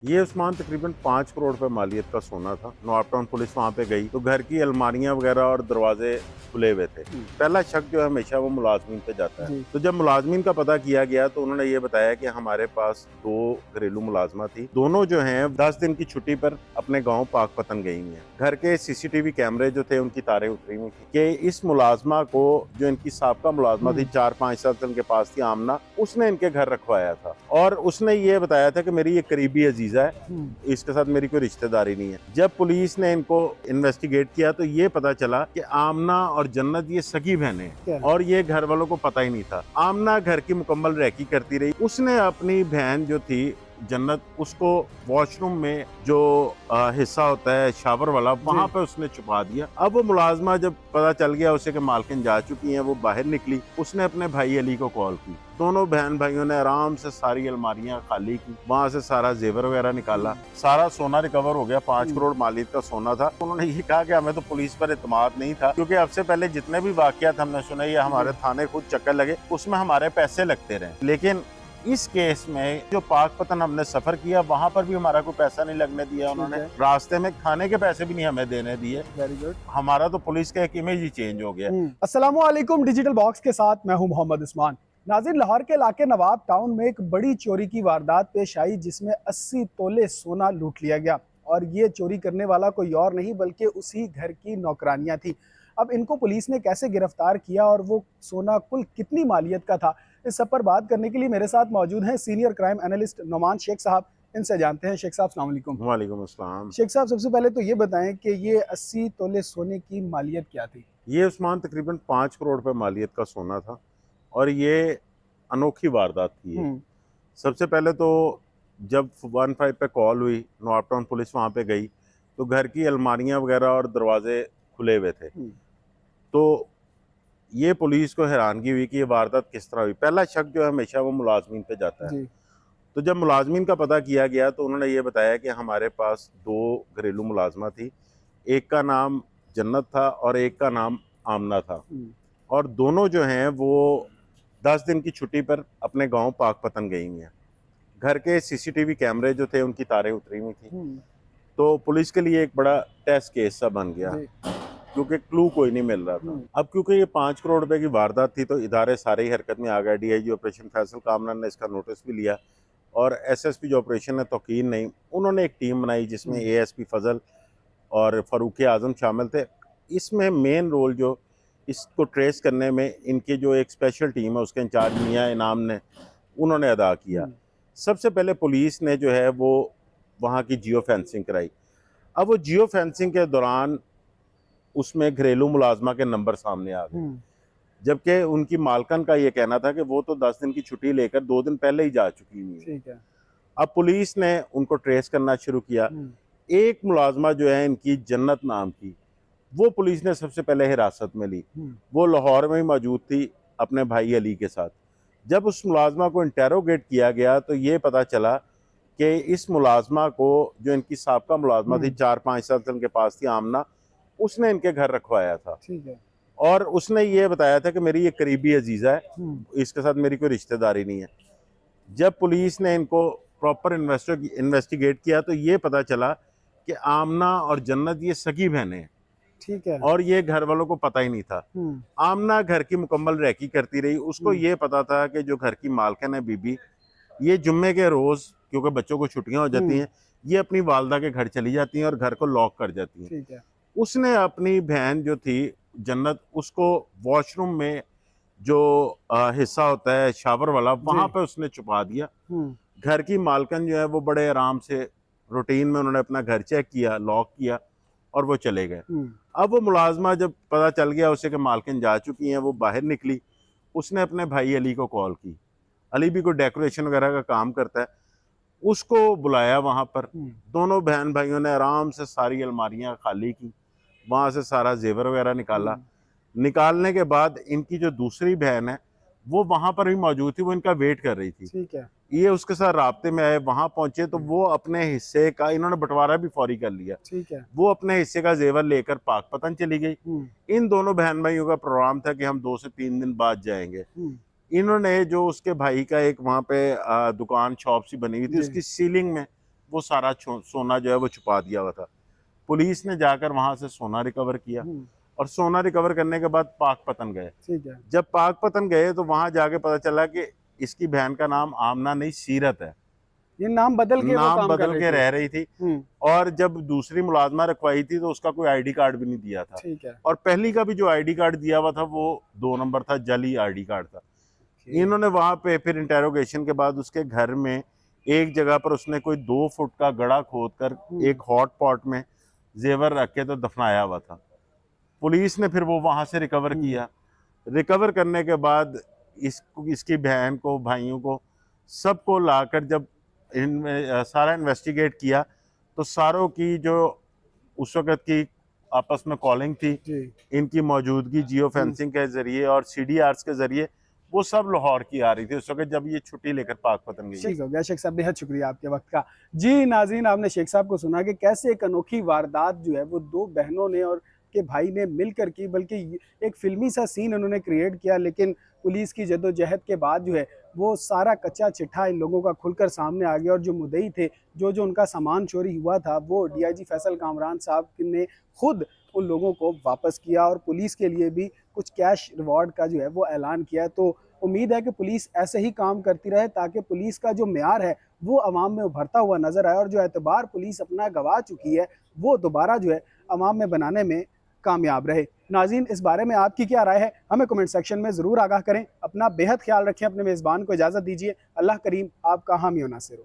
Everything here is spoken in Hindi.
ये उस्मान तकरीबन 5 करोड़ रुपए मालियत का सोना था। नवाबटाउन पुलिस वहाँ पे गई तो घर की अलमारियां वगैरह और दरवाजे खुले हुए थे। पहला शक जो है हमेशा वो मुलाजमीन पे जाता है। जी। तो जब मुलाजमीन का पता किया गया तो उन्होंने ये बताया कि हमारे पास 2 घरेलू मुलाजमा थी। दोनों जो हैं 10 दिन की छुट्टी पर अपने गाँव पाकपतन गई हुई हैं। घर के सीसीटीवी कैमरे जो थे उनकी तारें उतरी हुई थी कि इस मुलाजमा को, जो इनकी साबका मुलाजमा थी 4-5 साल से उनके पास थी, आमना, उसने इनके घर रखवाया था और उसने ये बताया था कि मेरी ये करीबी अजीजा है, इसके साथ मेरी कोई रिश्तेदारी नहीं है। जब पुलिस ने इनको इन्वेस्टिगेट किया तो ये पता चला कि आमना और जन्नत ये सगी बहनें हैं और ये घर वालों को पता ही नहीं था। आमना घर की मुकम्मल रैकी करती रही। उसने अपनी बहन जो थी जन्नत, उसको वॉशरूम में जो हिस्सा होता है शावर वाला, वहां पे उसने छुपा दिया। अब वो मुलाजमा जब पता चल गया उसे कि मालकिन जा चुकी हैं, वो बाहर निकली। उसने अपने भाई अली को कॉल की। दोनों बहन भाइयों ने आराम से सारी अलमारियां खाली की, वहां से सारा जेवर वगैरह निकाला, सारा सोना रिकवर हो गया। 5 करोड़ मालियत का सोना था। उन्होंने ये कहा कि हमें तो पुलिस पर इत्मीनान नहीं था, क्योंकि अब से पहले जितने भी वाकयात हमने सुने, ये हमारे थाने खुद चक्कर लगे, उसमें हमारे पैसे लगते रहे। लेकिन इस केस में जो पाकपतन हमने सफर किया, वहां पर भी हमारा कोई पैसा नहीं लगने दिया उन्होंने। रास्ते में खाने के पैसे भी नहीं हमें देने दिए। Very good. हमारा तो पुलिस का एक इमेज ही चेंज हो गया। अस्सलामुअलैकुम। डिजिटल बॉक्स के साथ मैं हूं मोहम्मद उस्मान। नाज़रीन, लाहौर के इलाके नवाब टाउन में एक बड़ी चोरी की वारदात पेश आई, जिसमें 80 तोले सोना लूट लिया गया और ये चोरी करने वाला कोई और नहीं बल्कि उसी घर की नौकरानियां थी। अब इनको पुलिस ने कैसे गिरफ्तार किया और वो सोना कुल कितनी मालियत का था, इस सब पर बात करने के लिए मेरे साथ मौजूद हैं senior crime analyst Noman Sheikh साहब। इनसे जानते हैं। शेख साहब, अस्सलाम वालेकुम। वालेकुम अस्सलाम। शेख साहब, सबसे पहले तो ये बताएं कि ये 80 तोले सोने की मालियत क्या थी? ये उस्मान तकरीबन 5 करोड़ रुपए मालियत का सोना था और ये अनोखी वारदात थी। ये सबसे पहले तो जब 15 पे कॉल हुई, नवाबटाउन पुलिस वहाँ पे गई तो घर की अलमारियां वगैरह और दरवाजे खुले हुए थे। तो ये पुलिस को हैरानगी हुई कि ये वारदात किस तरह हुई। पहला शक जो है हमेशा वो मुलाजमीन पे जाता है। जी। तो जब मुलाजमीन का पता किया गया तो उन्होंने ये बताया कि हमारे पास 2 घरेलू मुलाजमा थी। एक का नाम जन्नत था और एक का नाम आमना था और दोनों जो हैं वो 10 दिन की छुट्टी पर अपने गांव पाकपतन गई हुई हैं। घर के सीसीटीवी कैमरे जो थे उनकी तारें उतरी हुई थी। तो पुलिस के लिए एक बड़ा टेस्ट केस सा बन गया, क्योंकि क्लू कोई नहीं मिल रहा था। अब क्योंकि ये 5 करोड़ रुपए की वारदात थी तो इदारे सारे ही हरकत में आ गए। डीआईजी ऑपरेशन फैसल कामरान ने इसका नोटिस भी लिया और एसएसपी जो ऑपरेशन है तौकीन नहीं, उन्होंने एक टीम बनाई जिसमें एएसपी फजल और फारूक आजम शामिल थे। इसमें मेन रोल जो इसको ट्रेस करने में इनकी जो एक स्पेशल टीम है उसके इंचार्ज मियाँ इनाम ने, उन्होंने अदा किया। सबसे पहले पुलिस ने जो है वो वहाँ की जियो फेंसिंग कराई। अब वो जियो फेंसिंग के दौरान उसमें घरेलू मुलाजमा के नंबर सामने आ गए, जबकि उनकी मालकन का ये कहना था कि वो तो 10 दिन की छुट्टी लेकर 2 दिन पहले ही जा चुकी हुई है। ठीक है। अब पुलिस ने उनको ट्रेस करना शुरू किया। एक मुलाजमा जो है इनकी जन्नत नाम की, वो पुलिस ने सबसे पहले हिरासत में ली। वो लाहौर में ही मौजूद थी अपने भाई अली के साथ। जब उस मुलाजमा को इंटेरोगेट किया गया तो ये पता चला कि इस मुलाजमा को, जो इनकी साबका मुलाजमा थी 4-5 साल से उनके पास थी, आमना, उसने इनके घर रखवाया था। ठीक है। और उसने ये बताया था कि मेरी ये करीबी अजीजा है, इसके साथ मेरी कोई रिश्तेदारी नहीं है। जब पुलिस ने इनको प्रॉपर इन्वेस्टिगेट किया तो ये पता चला कि आमना और जन्नत ये सगी बहनें हैं। ठीक है। और ये घर वालों को पता ही नहीं था। आमना घर की मुकम्मल रैकी करती रही। उसको ये पता था कि जो घर की मालकिन है बीबी, ये जुम्मे के रोज, क्योंकि बच्चों को छुट्टियां हो जाती हैं, ये अपनी वालदा के घर चली जाती हैं और घर को लॉक कर जाती हैं। ठीक है। उसने अपनी बहन जो थी जन्नत, उसको वॉशरूम में जो हिस्सा होता है शावर वाला, वहां पे उसने छुपा दिया। घर की मालकिन जो है वो बड़े आराम से रूटीन में उन्होंने अपना घर चेक किया, लॉक किया और वो चले गए। अब वो मुलाजमा जब पता चल गया उसे कि मालकिन जा चुकी हैं, वो बाहर निकली। उसने अपने भाई अली को कॉल की। अली भी कोई डेकोरेशन वगैरह का काम करता है, उसको बुलाया वहां पर। दोनों बहन भाइयों ने आराम से सारी अलमारियां खाली की, वहां से सारा जेवर वगैरह निकाला। निकालने के बाद इनकी जो दूसरी बहन है वो वहां पर भी मौजूद थी, वो इनका वेट कर रही थी। ठीक है। ये उसके साथ राब्ते में आए, वहां पहुंचे तो वो अपने हिस्से का, इन्होंने बंटवारा भी फौरी कर लिया। ठीक है। वो अपने हिस्से का जेवर लेकर पाकपतन चली गई। इन दोनों बहन भाइयों का प्रोग्राम था कि हम 2 से 3 दिन बाद जाएंगे। इन्होंने जो उसके भाई का एक वहां पे दुकान शॉप सी बनी हुई थी, उसकी सीलिंग में वो सारा सोना जो है वो छुपा दिया हुआ था। पुलिस ने जाकर वहां से सोना रिकवर किया और सोना रिकवर करने के बाद पाकपतन गए। ठीक है। जब पाकपतन गए तो वहां जाके पता चला कि इसकी बहन का नाम आमना नहीं सीरत है। ये नाम बदल के वो नाम काम कर बदल रही के थी। रह रही थी और जब दूसरी मुलाजमा रखवाई थी तो उसका कोई आईडी कार्ड भी नहीं दिया था। ठीक है। और पहली का भी जो आईडी कार्ड दिया हुआ था वो 2 नंबर था, जाली आईडी कार्ड था। इन्होंने वहां पे फिर इंटेरोगेशन के बाद उसके घर में एक जगह पर उसने कोई 2 फुट का गड़ा खोदकर एक हॉट पॉट में जेवर रख के तो दफनाया हुआ था। पुलिस ने फिर वो वहां से रिकवर किया। रिकवर करने के बाद इसकी बहन को, भाइयों को, सबको लाकर जब सारा इन्वेस्टिगेट किया तो सारों की जो उस वक्त की आपस में कॉलिंग थी, इनकी मौजूदगी जियो फेंसिंग के जरिए और CDRs के जरिए वो सब लाहौर की आ रही थी उस वक्त जब ये छुट्टी लेकर पाकपतन गई। ठीक हो गया शेख साहब, बेहद शुक्रिया आपके वक्त का। जी नाज़रीन, आपने शेख साहब को सुना कि कैसे एक अनोखी वारदात जो है वो 2 बहनों ने और के भाई ने मिलकर की, बल्कि एक फिल्मी सा सीन उन्होंने क्रिएट किया, लेकिन पुलिस की जद्दोजहद के बाद जो है वो सारा कच्चा चिट्ठा इन लोगों का खुलकर सामने आ गया और जो मुद्दई थे, जो उनका सामान चोरी हुआ था, वो DIG फैसल कामरान साहब ने खुद उन लोगों को वापस किया और पुलिस के लिए भी कुछ कैश रिवॉर्ड का जो है वो ऐलान किया है। तो उम्मीद है कि पुलिस ऐसे ही काम करती रहे ताकि पुलिस का जो मेयार है वो अवाम में उभरता हुआ नजर आए और जो एतबार पुलिस अपना गवा चुकी है वो दोबारा जो है अवाम में बनाने में कामयाब रहे। नाज़रीन, इस बारे में आपकी क्या राय है हमें कमेंट सेक्शन में ज़रूर आगाह करें। अपना बेहद ख्याल रखें, अपने मेज़बान को इजाज़त दीजिए। अल्लाह करीम आपका हामी व नासिर हो।